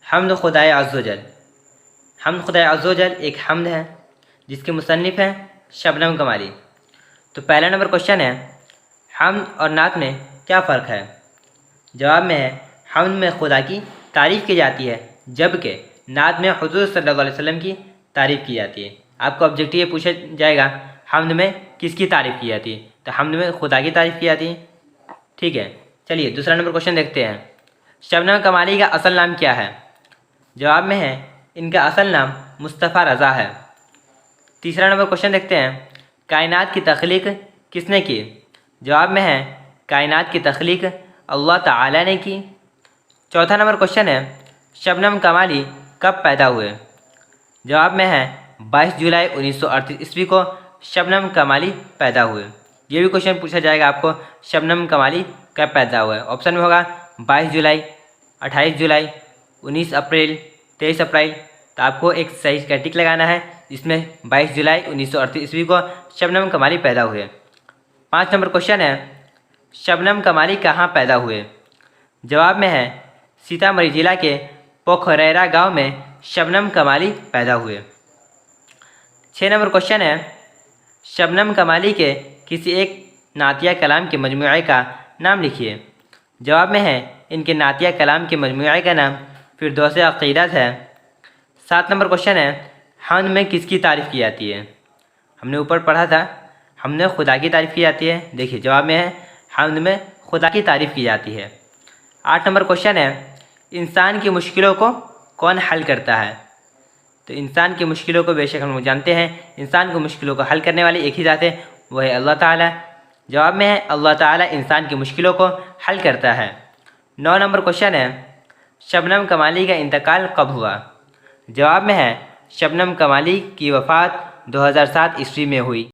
हम्द खुदाए अज़्ज़ व जल। हम्द खुदाए अज़्ज़ व जल एक हम्द है जिसके मुसन्निफ़ हैं शबनम कमाली। तो पहला नंबर क्वेश्चन है, हम्द और नात में क्या फ़र्क है? जवाब में है, हम्द में खुदा की तारीफ़ की जाती है जबकि नात में हुज़ूर सल्लल्लाहु अलैहि वसल्लम की तारीफ़ की जाती है। आपको ऑब्जेक्टिव पूछा जाएगा हम्द में किसकी तारीफ़ की जाती है, तो हम्द में खुदा की तारीफ़ की जाती है। ठीक है, चलिए दूसरा नंबर क्वेश्चन देखते हैं। शबनम कमाली का असल नाम क्या है? जवाब में है, इनका असल नाम मुस्तफ़ा रज़ा है। तीसरा नंबर क्वेश्चन देखते हैं, कायनात की तख्लीक किसने की? जवाब में है, कायनात की तख्लीक अल्लाह ताला ने की। चौथा नंबर क्वेश्चन है, शबनम कमाली कब पैदा हुए? जवाब में है, 22 जुलाई 1938 ईस्वी को शबनम कमाली पैदा हुए। ये भी क्वेश्चन पूछा जाएगा आपको, शबनम कमाली कब पैदा हुआ है? ऑप्शन में होगा 22 जुलाई, 28 जुलाई, 19 अप्रैल, 23 अप्रैल। तो आपको एक सही का टिक लगाना है, जिसमें 22 जुलाई 1938 ईस्वी को शबनम कमाली पैदा हुए। 5 नंबर क्वेश्चन है, शबनम कमाली कहाँ पैदा हुए? जवाब में है, सीतामढ़ी जिला के पोखरेरा गांव में शबनम कमाली पैदा हुए। 6 नंबर क्वेश्चन है, शबनम कमाली के किसी एक नातिया कलाम के मजमूए का नाम लिखिए। जवाब में है, इनके नातिया कलाम के मजमूए का नाम फिरदौस अक़ीदत है। 7 नंबर क्वेश्चन है, हम्द में किसकी तारीफ़ की जाती है? हमने ऊपर पढ़ा था, हमने खुदा की तारीफ़ की जाती है। देखिए जवाब में है, हम्द में खुदा की तारीफ़ की जाती है। 8 नंबर क्वेश्चन है, इंसान की मुश्किलों को कौन हल करता है? तो इंसान की मुश्किलों को बेशक हम लोग जानते हैं, इंसान की मुश्किलों को हल करने वाली एक ही ज़ात है, वो है अल्लाह ताला। जवाब में है, अल्लाह ताला इंसान की मुश्किलों को हल करता है। 9 नंबर क्वेश्चन है, शबनम कमाली का इंतकाल कब हुआ? जवाब में है, शबनम कमाली की वफ़ात 2007 ईस्वी में हुई।